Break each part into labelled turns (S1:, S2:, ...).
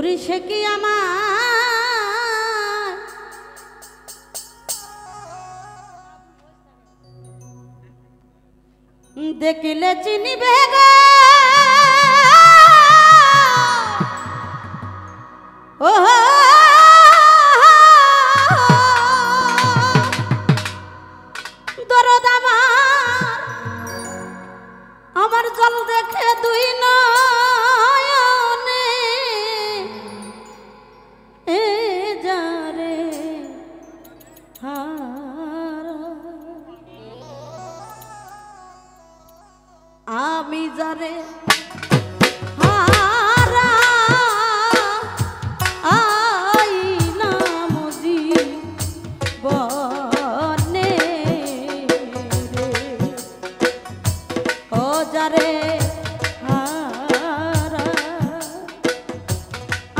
S1: ওরে সে কি আমার দেখিলে চিনিবে গো ও দরদ আমার জল দেখে দুই নয়নে এ যারে আমি যারে হারা আইলাম জীবনে ও যারে হারা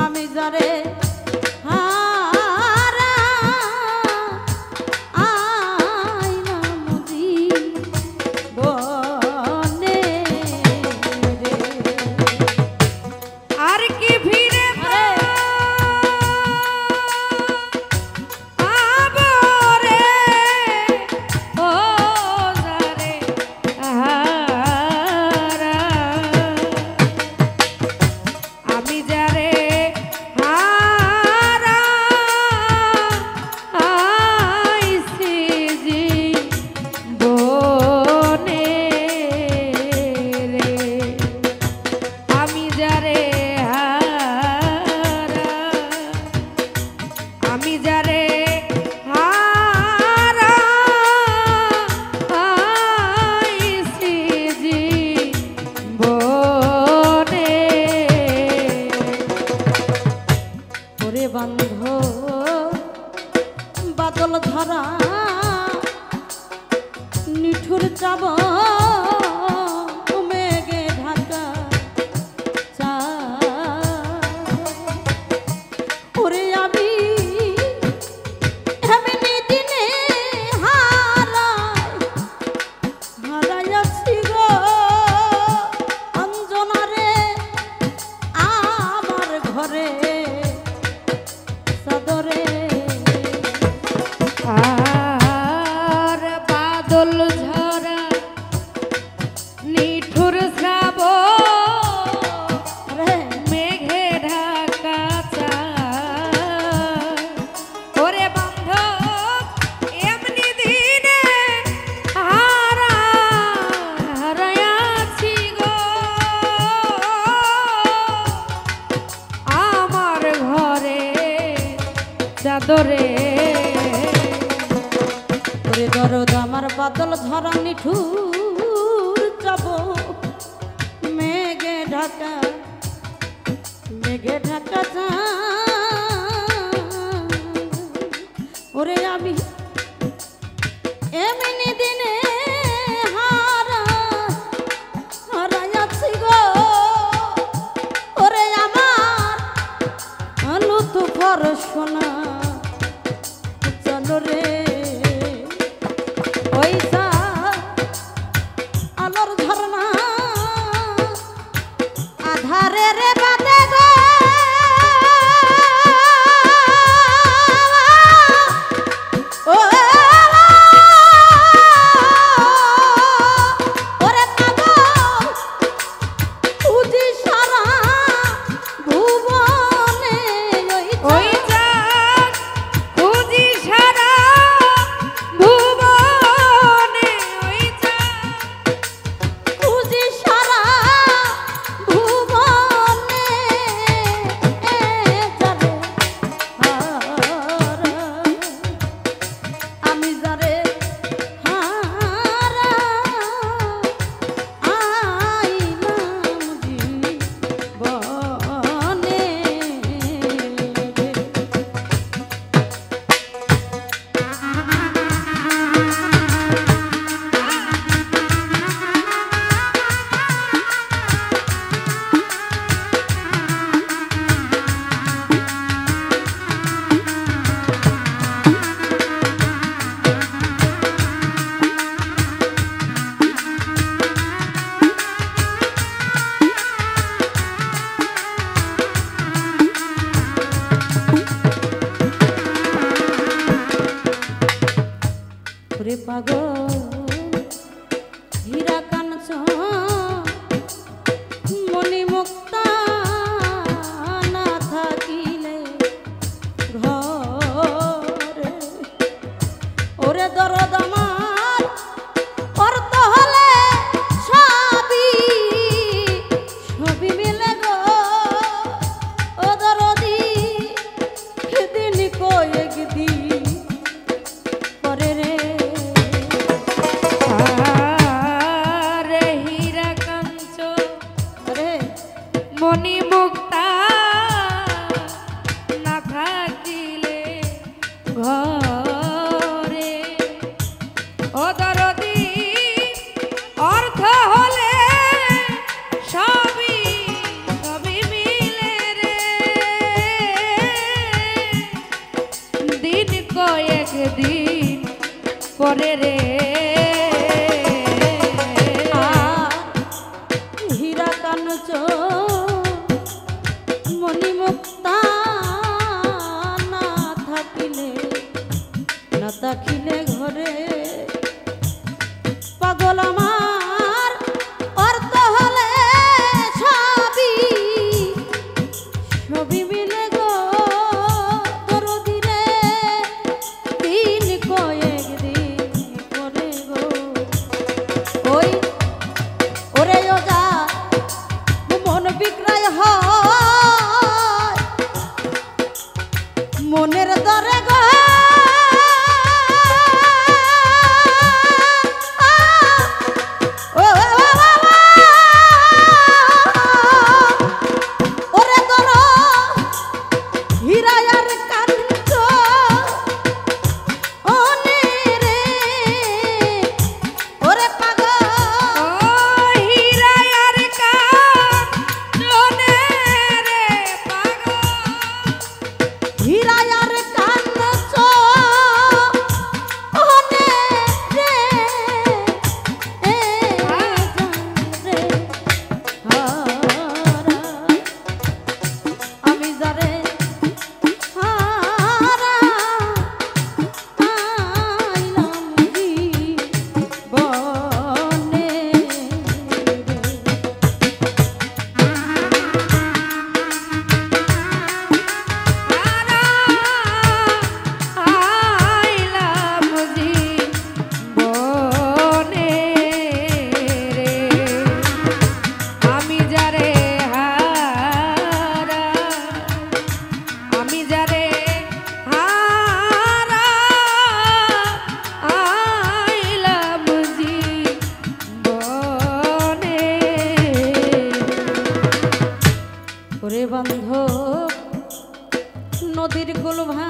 S1: আমি যারে হারা আইলাম জীবনে আর কি ভিড়ে আবরে ও যারে হারা আমি যারে হারা আইছি জীবনে রে আমি যারে হারা আমি যারে হারা আইছি জীবনে ওরে বন্ধ বাদল ধরা নিঠুর চাব মেঘে ঢাকা চা ওরে আমি এমনি দিনে হারাইয়াছি গো অঞ্জনারে আমার ঘরে সদরে আর বাদল ঝরা নিঠুর শ্রাবণ মেঘে ঢাকা চা ওরে বান্ধব এমনি দিনে হারাইয়াছি গো আমার ঘরে চাদরে ওরে দরদ আমার বাদল ধরা নিঠুর যাব মেঘে ঢাকা চা ওরে আমি এমনি দিনে হারাইয়াছি গো ওরে আমার আলু তো পড়াশোনা চলো রে ওইসা আলোর ঝরনা আধারে রে বাদে গো ও মণিমুক্তা না থাকিলে ঘরে ওরে দরদ আমার অর্থ হলে সবই মিলে গো ও দরদি দিন কয়েক দিন পরে রে
S2: রে হীরা কাঞ্চ
S1: রে
S2: মণিমুক্তা না থাকিলে ঘরে ও দরদি অর্থ হলে সবই মিলে রে দিন কয়েক দিন পরে রে
S1: হীরা কাঞ্চ মণিমুক্তা না থাকিলে ঘরে পাগল আমার অর্থ হলে সবই মিলে গো দরদি রে দিন কয়েক দিন পরে গো ওই ওরে ওজা মন বিক্রয় হয় মনের দরে গো ওরে দর হীরায়ার কাঞ্চ ওনে রে ওরে পাগল
S2: হীরায়ার কাঞ্চনে রে পাগল
S1: হীরায়ার কাঞ্চ ওনে রে এ রে হারা আমি যারে হারা আইলাম জীবনে
S2: আইলাম জীবনে রে আমি যারে হারা আমি যারে হারা আইলাম জীবনে
S1: ওরে বান্ধব নদীর গোলভা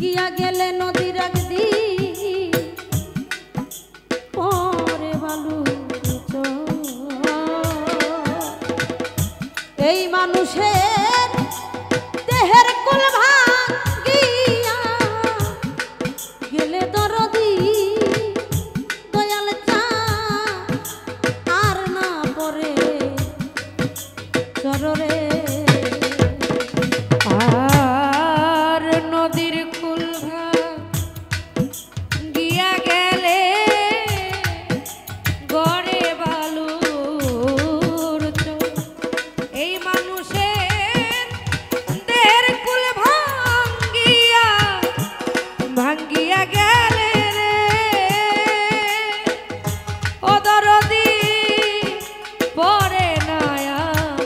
S1: গিয়া গেলে নদীর একদি পরে বালু এই মানুষের দেহের কুল ভাঙিয়া গেলে দরদি দয়াল চা আর না পরে চররে
S2: আর নদীর কুল গিয়া গেলে গড়ে বালুর চর এই মানুষের দেহের কুল ভাঙ্গিয়া গেলে রে ও দরদি পরে নায়ার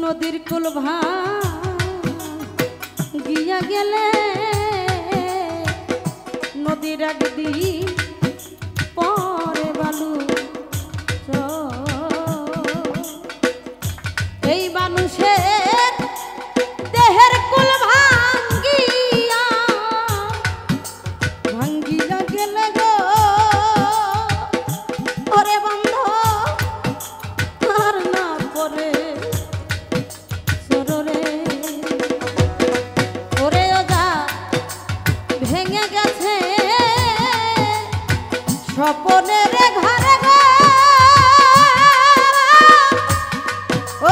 S1: নদীর কুল গিয়া গেলে নদীর একদি পরে বালু এই মানুষের দেহের কুল ভাঙ্গিয়া গেলে গো ওরে বন্ধ আর না পরে সররে ওরে ওজা ভেঙে গেছে স্বপনের ঘরে গো ও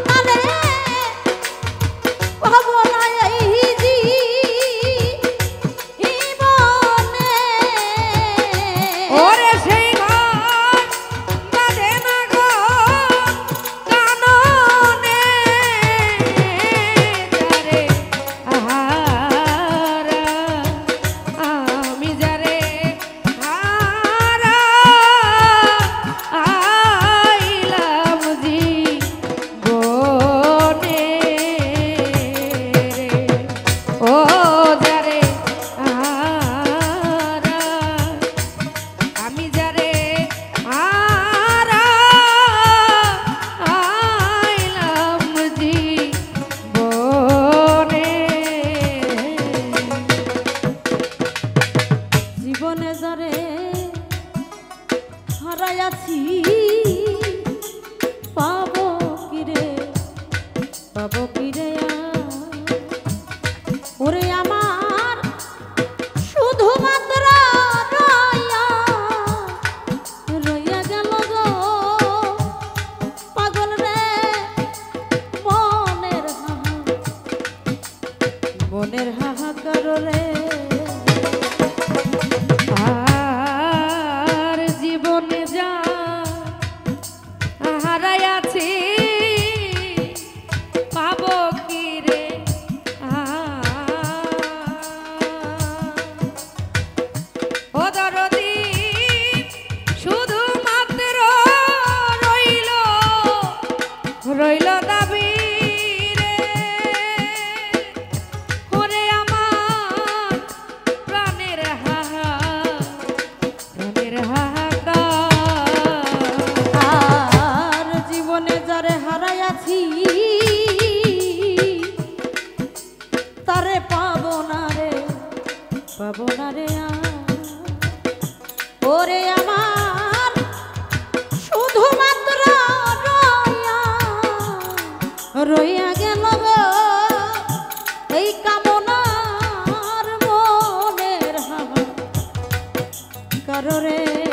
S1: আরে পাবো কি রে ওরে আমার শুধুমাত্র রইয়া রইয়া গেল গো পাগল রে মনের হাহাকার রে
S2: আর জীবনে যা হারাইয়াছি পাবো কি রে ও দরদি শুধুমাত্র রইল রইল দাবি রে ওরে আমার প্রাণের হাহাকার
S1: আর জীবনে যারে হারাইয়াছি তারে পাবো না রে ওরে আমার শুধুমাত্র রইয়া গেল গো এই কামনার মনের হাহাকার রে